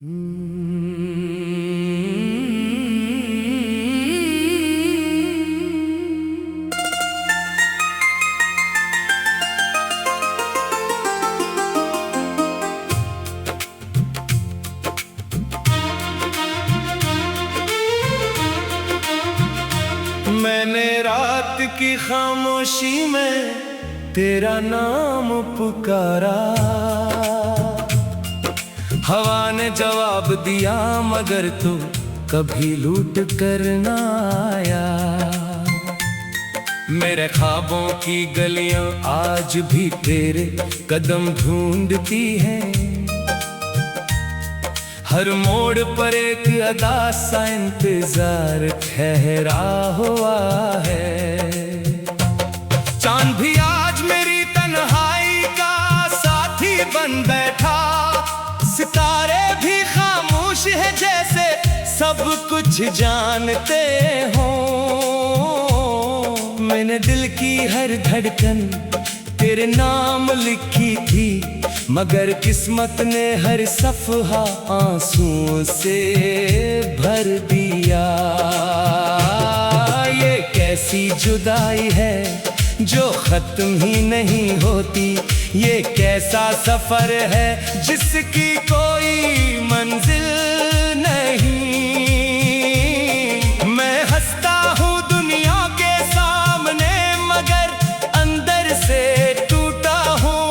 मैंने रात की खामोशी में तेरा नाम पुकारा, हवा ने जवाब दिया मगर तू कभी लूट कर ना आया। मेरे ख्वाबों की गलियां आज भी तेरे कदम ढूंढती हैं, हर मोड़ पर एक अदा सा इंतजार ठहरा हुआ है। चांद भी आज मेरी तन्हाई का साथी बन बैठा, सितारे भी खामोश है जैसे सब कुछ जानते हो। मैंने दिल की हर धड़कन तेरे नाम लिखी थी, मगर किस्मत ने हर सफ़हा आंसुओं से भर दिया। ये कैसी जुदाई है जो खत्म ही नहीं होती, ये कैसा सफर है जिसकी कोई मंजिल नहीं। मैं हंसता हूँ दुनिया के सामने मगर अंदर से टूटा हूँ।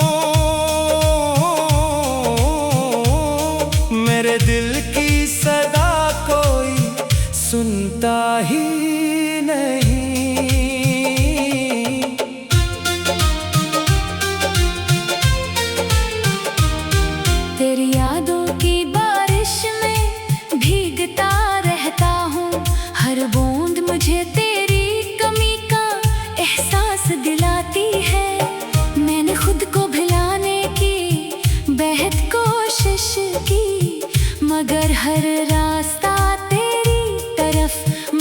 मेरे दिल की सदा कोई सुनता ही नहीं। तेरी यादों की बारिश में भीगता रहता हूँ, हर बूंद मुझे तेरी कमी का एहसास दिलाती है। मैंने खुद को भुलाने की बेहद कोशिश की, मगर हर रास्ता तेरी तरफ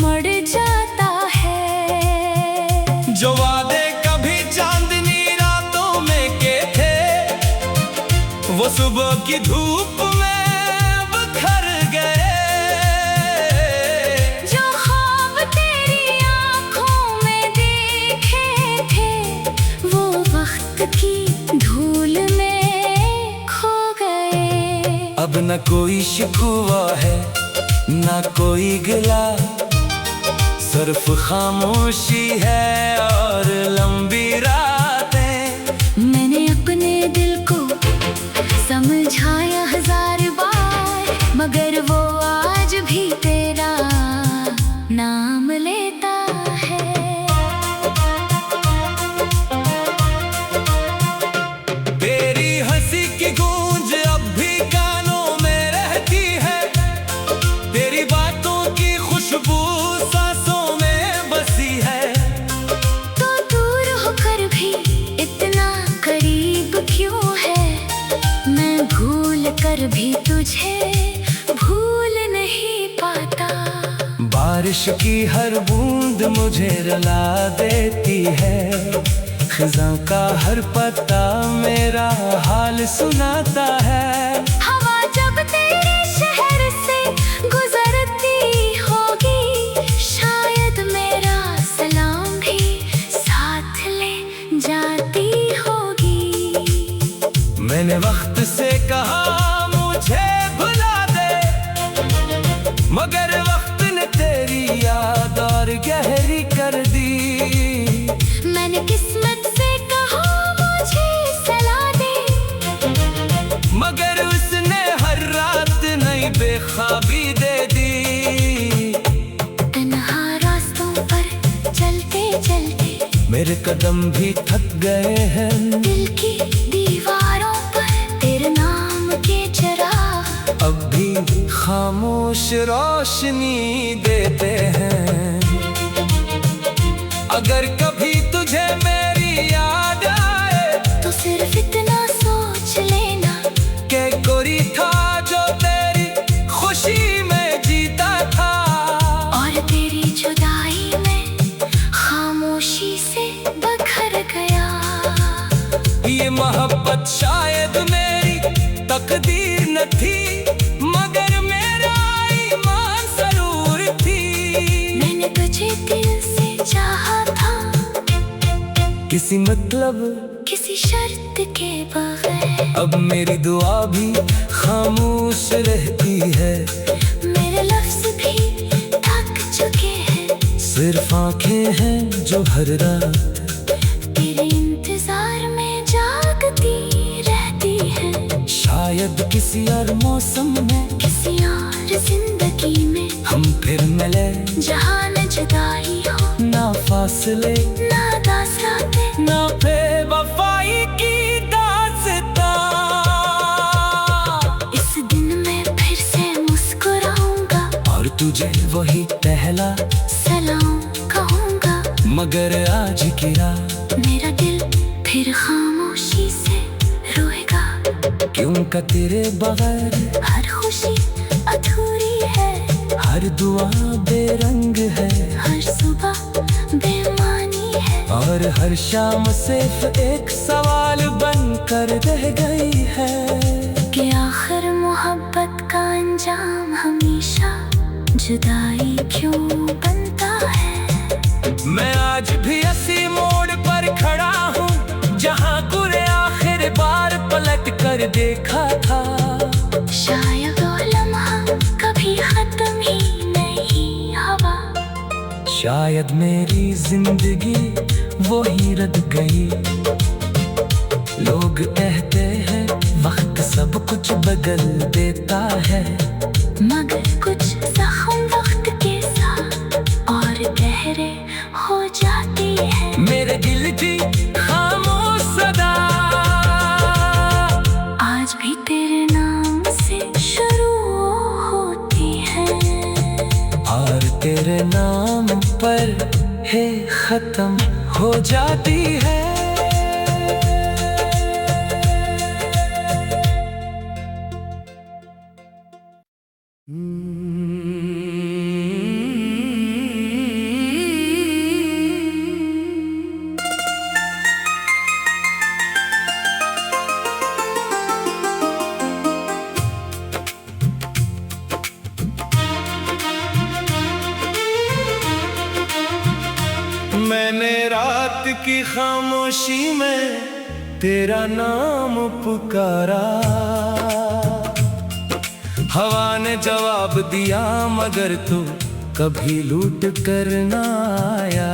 मुड़ जाता है। जो वादे कभी चांदनी रातों में के थे, वो सुबह की धूप में बिखर गए। जो ख्वाब तेरी आँखों में देखे थे, वो वक्त की धूल में खो गए। अब न कोई शिकवा है न कोई गिला, सिर्फ खामोशी है और लंबी रातें। मैंने अपने दिल को समझाया हजार बार, मगर वो आज भी तेरा नाम लेता है। तेरी हंसी की गूंज अब भी कानों में रहती है, तेरी बातों की खुशबू सांसों में बसी है। तो दूर होकर भी इतना करीब क्यों है, मैं भूल कर भी तुझे भूल नहीं पाता। बारिश की हर बूंद मुझे रुला देती है, खिज़ां का हर पत्ता मेरा हाल सुनाता है। हवा जब तेरे शहर से गुजरती होगी, शायद मेरा सलाम भी साथ ले जाती होगी। मैंने वक्त से कहा मुझे भुला दे, मगर वक्त ने तेरी याद और गहरी कर दी। मैंने किस्मत से कहा मुझे सला दे, मगर उसने हर रात नई बेख्वाबी दे दी। तन्हा रास्तों पर चलते चलते मेरे कदम भी थक गए हैं, दिल की दीवारों पर तेरे नाम के चिराग अब भी खामोश रोशनी देते हैं। अगर कभी तुझे मेरी याद आए, तो सिर्फ इतना सोच लेना कि कोई था जो तेरी खुशी में जीता था, और तेरी जुदाई में खामोशी से बखर गया। ये मोहब्बत शायद मेरी तकदीर न थी, मगर किसी मतलब किसी शर्त के बगैर। अब मेरी दुआ भी खामोश रहती है, मेरे लफ्ज भी थक चुके हैं। सिर्फ आंखें हैं जो हर रात तेरे इंतजार में जागती रहती हैं। शायद किसी और मौसम में, किसी और जिंदगी में हम फिर मिले। जहाँ न जुदाई हो, ना फासले, ना दास्तां, ना बेवफाई की दास्तां। इस दिन मैं फिर से मुस्कुराऊंगा और तुझे वही पहला सलाम कहूंगा। मगर आज की रात मेरा दिल फिर खामोशी से रोएगा, क्यों का तेरे बगैर हर खुशी अधूरी है। हर दुआ बेरंग है, हर सुबह बेमानी है। और हर शाम सिर्फ एक सवाल बन कर रह गई है कि आखिर मोहब्बत का अंजाम हमेशा जुदाई क्यों बनता है। मैं आज भी इसी मोड़ पर खड़ा हूँ जहाँ गुरे आखिर बार पलट कर देखा था। शायद वो लम्हा कभी खत्म ही नहीं हुआ। शायद मेरी जिंदगी वो ही रद गई। लोग कहते हैं वक्त सब कुछ बदल देता है, मगर कुछ जख्म वक्त के साथ और गहरे हो जाते हैं। मेरे दिल की खामोश सदा आज भी तेरे नाम से शुरू होती है, और तेरे नाम पर है खत्म हो जाती है। मैंने रात की खामोशी में तेरा नाम पुकारा, हवा ने जवाब दिया मगर तू कभी लूट कर ना आया।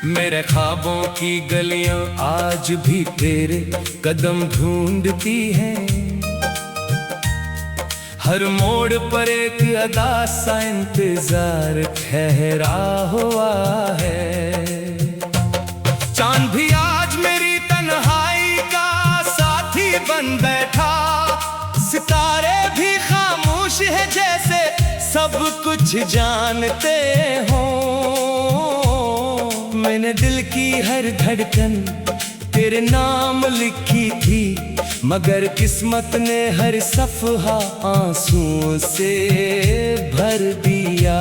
मेरे ख्वाबों की गलियां आज भी तेरे कदम ढूंढती हैं, हर मोड़ पर एक अदा सा इंतजार ठहरा हुआ है। चांद भी आज मेरी तन्हाई का साथी बन बैठा, सितारे भी खामोश है जैसे सब कुछ जानते हो। मैंने दिल की हर धड़कन तेरे नाम लिखी थी, मगर किस्मत ने हर सफ़हा आंसुओं से भर दिया।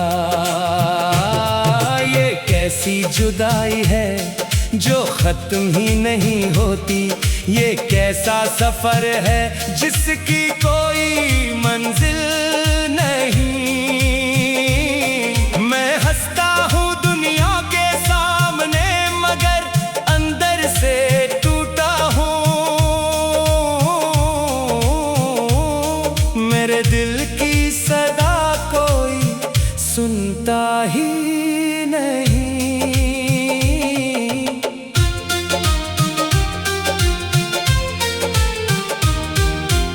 ये कैसी जुदाई है जो खत्म ही नहीं होती, ये कैसा सफर है जिसकी कोई मंजिल नहीं। मैं हंसता हूँ दुनिया के सामने मगर अंदर से टूटा हूँ। मेरे दिल की सदा कोई सुनता ही नहीं।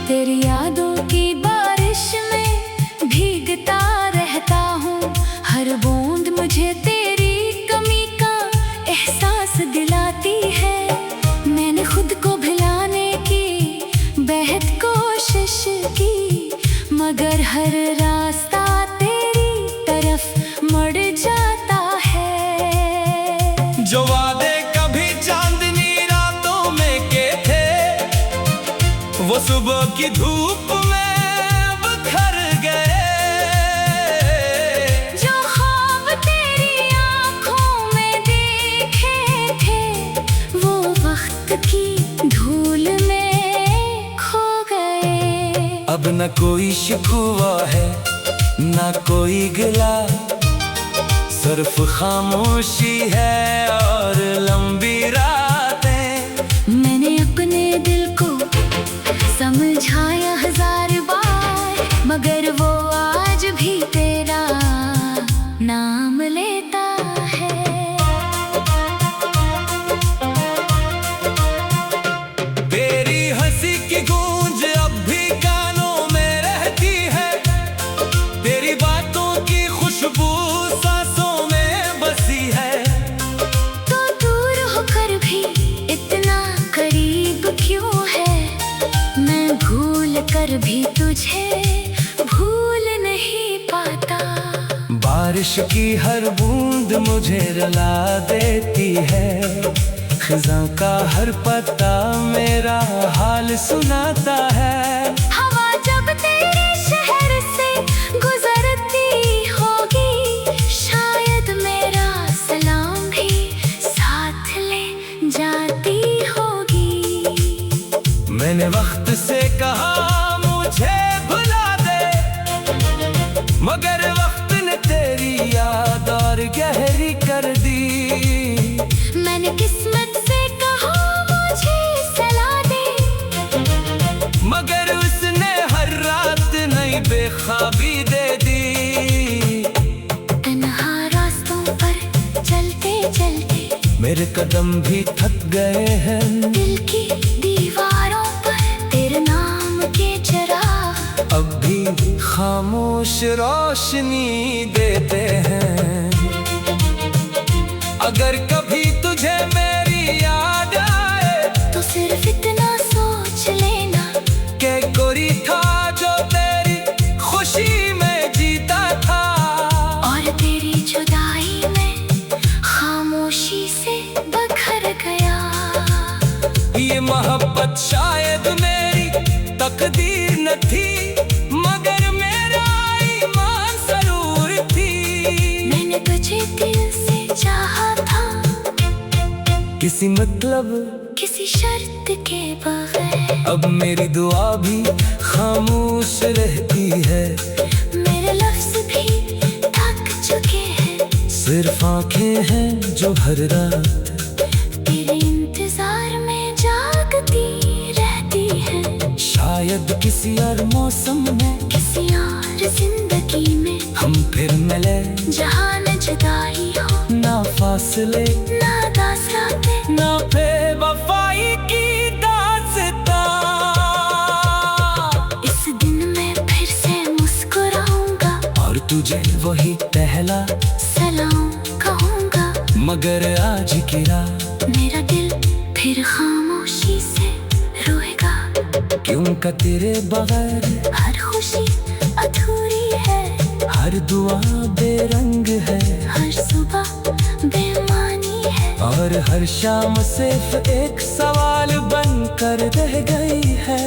तेरी यादों की बारिश में भीगता रहता हूँ, हर बूंद मुझे तेरी कमी का एहसास दिलाती है। मैंने खुद को भुलाने की बेहद कोशिश की, मगर हर रास्ता तेरी तरफ मुड़ जाता है। जो वादे कभी चांदनी रातों में के थे, वो सुबह की धूप में बिखर गए। जो ख्वाब तेरी आँखों में देखे थे, वो वक्त की धूल में खो गए। अब न कोई शिकवा है न कोई गिला, सिर्फ खामोशी है और लंबी रातें। मैंने अपने दिल को समझाया 1000 बार, मगर वो आज भी तेरा नाम लेता है। तेरी हंसी की गूंज अब भी कानों में रहती है, तेरी बातों की खुशबू सांसों में बसी है। तो दूर होकर भी इतना करीब क्यों है, मैं भूल कर भी तुझे भूल नहीं पाता। बारिश की हर बूंद मुझे रुला देती है, खिज़ां का हर पत्ता मेरा हाल सुनाता है। हवा जब तेरे शहर से गुजरती होगी, शायद मेरा सलाम भी साथ ले जाती होगी। मैंने वक्त से कहा मुझे भुला दे, मगर वक्त ने तेरी याद और गहरी कर दी। मैंने किस्मत से कहा मुझे सला दे, मगर उसने हर रात नई बेख्वाबी दे दी। तन्हा रास्तों पर चलते चलते मेरे कदम भी थक गए हैं, दिल की दीवारों पर तेरे नाम के चिराग अब भी खामोश रोशनी देते हैं। अगर कभी तुझे मेरी याद आए, तो सिर्फ इतना सोच लेना कि कोई था जो तेरी खुशी में जीता था, और तेरी जुदाई में खामोशी से बखर गया। ये मोहब्बत शायद मेरी तकदीर न थी, मगर मेरा ईमान जरूर थी। मैंने तुझे दिल से चाहा था, किसी मतलब किसी शर्त के बगैर। अब मेरी दुआ भी खामोश रहती है, मेरे लफ्ज भी थक चुके हैं, सिर्फ आंखें हैं जो हर रात तेरे इंतजार में जागती रहती हैं। शायद किसी और मौसम में, किसी और जिंदगी में हम फिर मिले, जहाँ न जुदाई हो ना फासले ना दास्तां, ना बेवफाई की दास्तां। इस दिन मैं फिर से मुस्कुराऊंगा और तुझे वही पहला सलाम कहूंगा, मगर आज की रात मेरा दिल फिर खामोशी से रोएगा। क्योंकि तेरे बगैर हर खुशी अधूरी है, हर दुआ बेरंग है, हर सुबह बेमानी है, और हर शाम सिर्फ एक सवाल बन कर रह गई है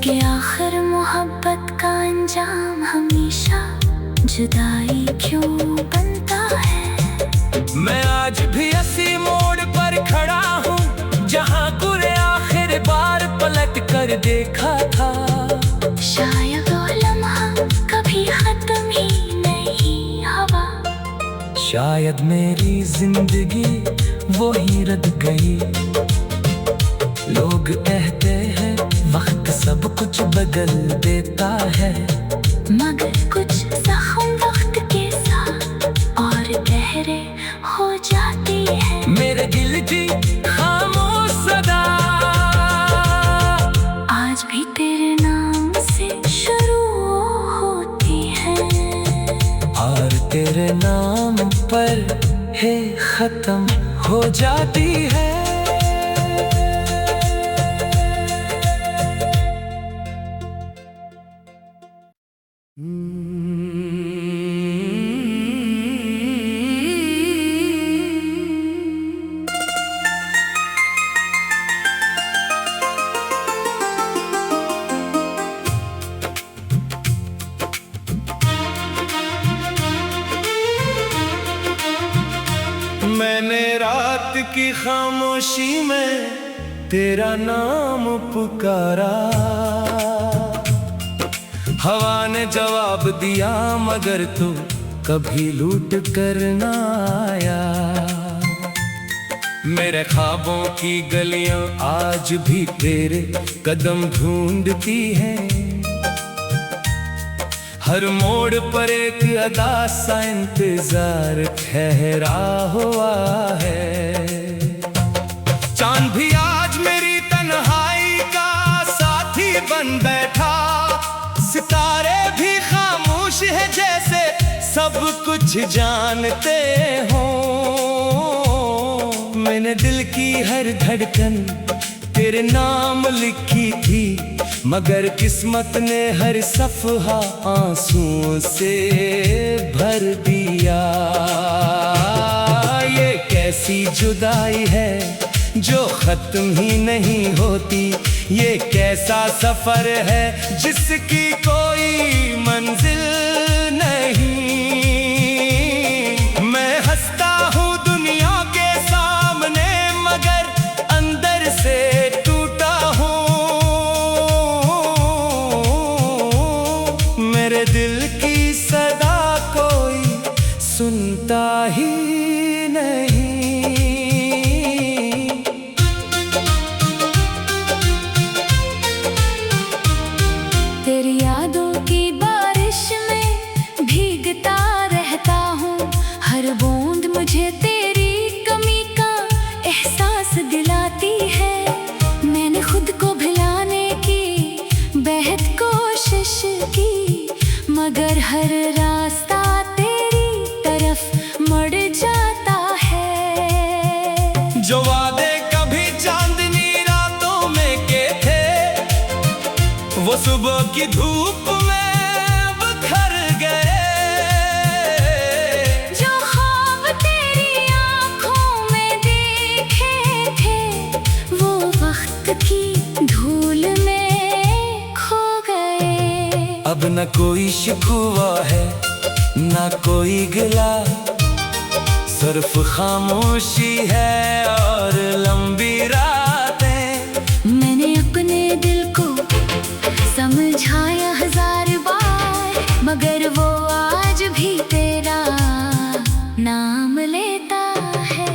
कि आखिर मोहब्बत का अंजाम हमेशा जुदाई क्यों बनता है। मैं आज भी इसी मोड़ पर खड़ा हूँ, जहाँ कुरे आखिर बार पलट कर देखा था। शायद वो लम्हा कभी खत्म ही नहीं हुआ, शायद मेरी जिंदगी वो ही रद गई। लोग कहते हैं वक्त सब कुछ बदल देता है, मगर कुछ जख्म वक्त के साथ और गहरे हो जाते हैं। मेरे दिल की खामोश सदा आज भी तेरे नाम से शुरू होती है, और तेरे नाम पर है खत्म हो जाती है। मैंने रात की खामोशी में तेरा नाम पुकारा, हवा ने जवाब दिया मगर तू कभी लूट कर ना आया। मेरे ख्वाबों की गलियां आज भी तेरे कदम ढूंढती हैं। हर मोड़ पर एक अदा सा इंतजार ठहरा हुआ है। चांद भी आज मेरी तन्हाई का साथी बन बैठा। सितारे भी खामोश है जैसे सब कुछ जानते हो। मैंने दिल की हर धड़कन तेरे नाम लिखी थी, मगर किस्मत ने हर सफ़हा आंसुओं से भर दिया। ये कैसी जुदाई है जो खत्म ही नहीं होती। ये कैसा सफर है जिसकी कोई मंजिल नहीं। मैं हंसता हूँ दुनिया के सामने, मगर अंदर से टूटा हूँ। मेरे दिल की सदा कोई सुनता ही नहीं। तेरी यादों की बारिश में भीगता रहता हूँ। हर बूंद मुझे तेरी कमी का एहसास दिलाती है। मैंने खुद को भुलाने की बेहद कोशिश की, मगर हर रास्ता तेरी तरफ मुड़ जाता है। जो वादे कभी चांदनी रातों में के थे, वो सुबह की धूप में बिखर गए। जो ख्वाब तेरी आँखों में देखे थे, वो वक्त की धूल में खो गए। अब न कोई शिकवा है न कोई गिला, सिर्फ खामोशी है और लंबी रातें। मैंने अपने दिल को समझाया 1000 बार, मगर वो आज भी तेरा नाम लेता है।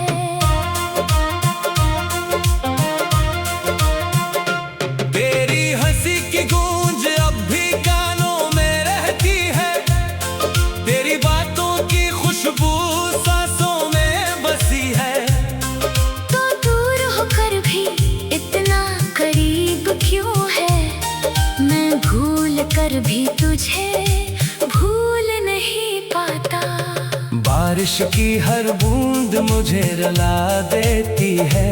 तेरी हंसी की गूंज अब भी कानों में रहती है। तेरी बातों की खुशबू सांसों में बसी है। तो दूर होकर भी इतना करीब क्यों है? मैं भूल कर भी तुझे भूल नहीं पाता। बारिश की हर बूंद मुझे रुला देती है।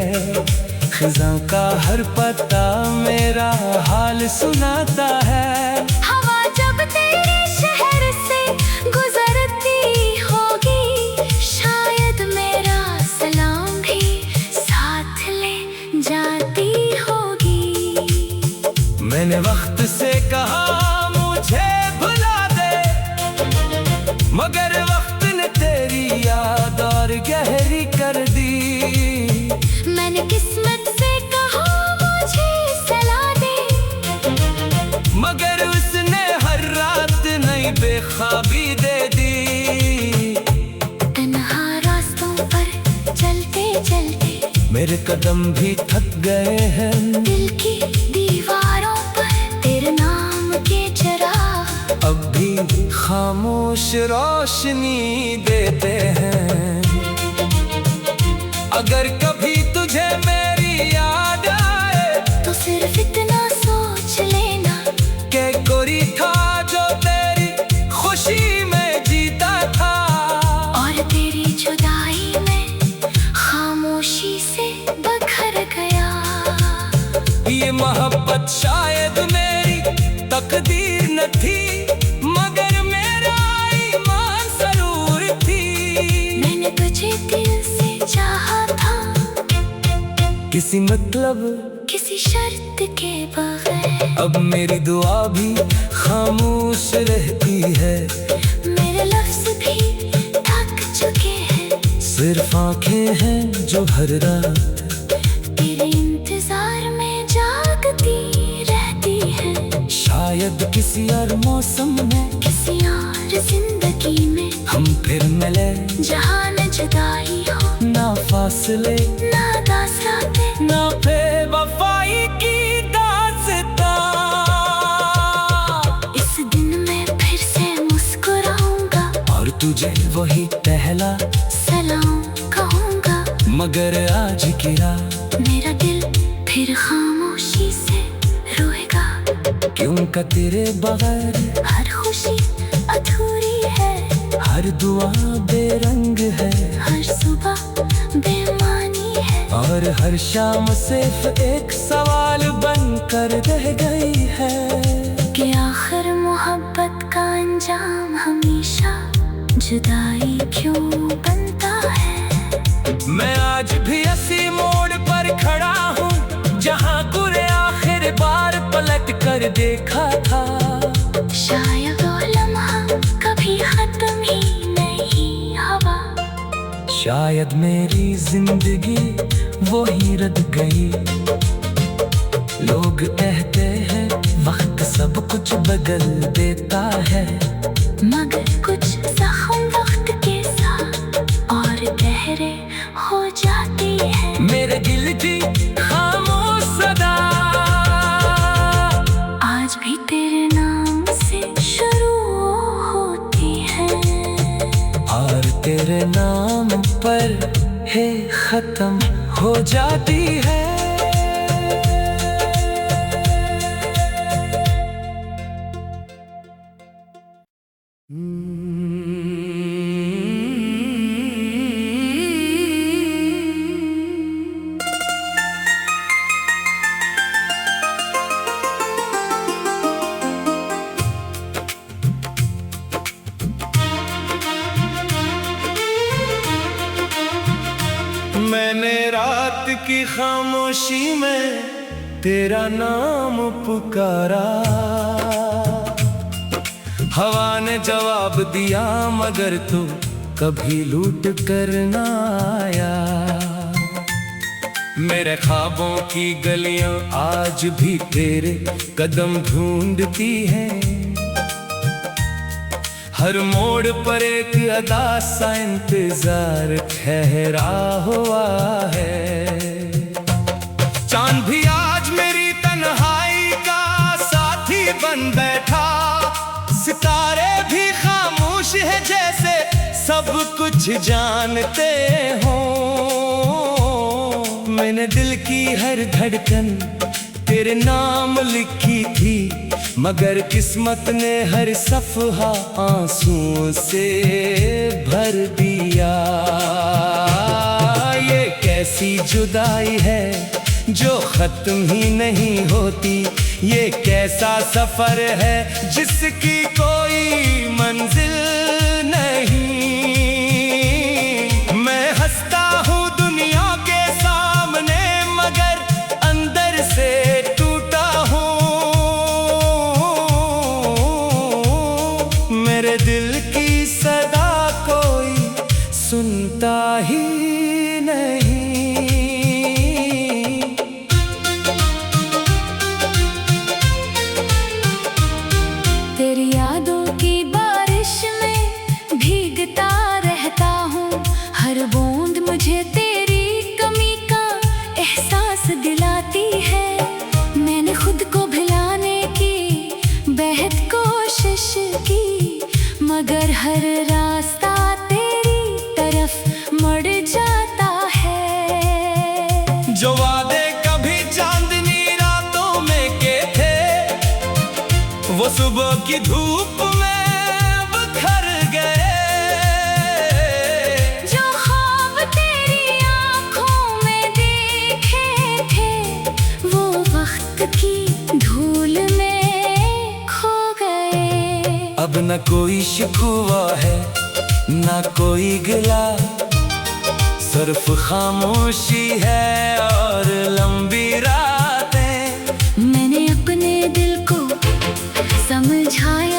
खिज़ां का हर पत्ता मेरा हाल सुनाता है। हवा जब तेरे शहर से गुजरती होगी, शायद मेरा सलाम भी साथ ले जाती होगी। मैंने वक्त से कहा मुझे भुला दे, मगर वक्त ने तेरी याद और गहरी कर दी। मैंने किस्मत से कहा मुझे सला दे, मगर उसने हर रात नई बेख्वाबी दे दी। तन्हा रास्तों पर चलते चलते मेरे कदम भी थक गए हैं। दिल की दीवारों पर तेरे नाम के चिराग अब भी खामोश रोशनी देते हैं। अगर कभी तुझे मेरी याद आए, तो सिर्फ इतना सोच लेना कि कोई था जो तेरी खुशी में जीता था। और तेरी जुदाई में खामोशी से बखर गया। ये मोहब्बत शायद मेरी तकदीर न थी, मगर मेरा ईमान जरूर थी। मैंने तुझे दिल से चाहा था, किसी मतलब किसी शर्त के बगैर। अब मेरी दुआ भी खामोश रहती है। मेरे लफ्ज भी थक चुके हैं। सिर्फ आंखें हैं जो हर रात तेरे इंतजार में जागती रहती है। शायद किसी और मौसम में किसी और जिंदगी जिंदगी में हम फिर मिले, जहाँ न जुदाई हो ना फासले ना दास्तां, ना बेवफाई की दास्तां। इस दिन मैं फिर से मुस्कुराऊंगा और तुझे वही पहला सलाम कहूंगा, मगर आज की रात मेरा दिल फिर खामोशी से रोएगा, क्यों का तेरे बगैर हर खुशी अधूरी है, हर दुआ बेरंग है, हर सुबह बेमानी है, और हर शाम सिर्फ एक सवाल बनकर रह गई है कि आखिर मोहब्बत का अंजाम हमेशा जुदाई क्यों बनता है। मैं आज भी इसी मोड़ पर खड़ा हूँ जहाँ गुरे आखिर बार पलट कर देखा था। शायद वो लम्हा कभी खत्म ही नहीं हुआ, शायद मेरी जिंदगी वो ही रद गई। लोग कहते हैं वक्त सब कुछ बदल देता है, मगर कुछ जख्म वक्त के साथ और गहरे हो जाते हैं। मेरे दिल की खामोश सदा आज भी तेरे नाम से शुरू होती है, और तेरे नाम पर है खत्म हो जाती है। मैंने रात की खामोशी में तेरा नाम पुकारा, हवा ने जवाब दिया मगर तू कभी लूट कर ना आया। मेरे ख्वाबों की गलियां आज भी तेरे कदम ढूंढती हैं, हर मोड़ पर एक अदा सा इंतजार ठहरा हुआ है। चांद भी आज मेरी तन्हाई का साथी बन बैठा, सितारे भी खामोश है जैसे सब कुछ जानते हो। मैंने दिल की हर धड़कन तेरे नाम लिखी थी, मगर किस्मत ने हर सफहा आंसुओं से भर दिया। ये कैसी जुदाई है जो खत्म ही नहीं होती, ये कैसा सफर है जिसकी कोई मंजिल नहीं। मैं हंसता हूँ दुनिया के सामने मगर अंदर से टूटा हूँ। मेरे दिल की सदा कोई सुनता ही नहीं। तेरी यादों की बारिश में भीगता रहता हूँ, हर बूंद मुझे तेरी कमी का एहसास दिलाती है। मैंने खुद को भुलाने की बेहद कोशिश की, मगर हर रास्ता तेरी तरफ मुड़ जाता है। जो वादे कभी चांदनी रातों में के थे, वो सुबह की धूप में बिखर गए। जो ख्वाब तेरी आँखों में देखे थे, वो वक्त की धूल में खो गए। अब न कोई शिकवा है न कोई गिला, सिर्फ खामोशी है और लंबी रातें। मैंने अपने दिल को समझाया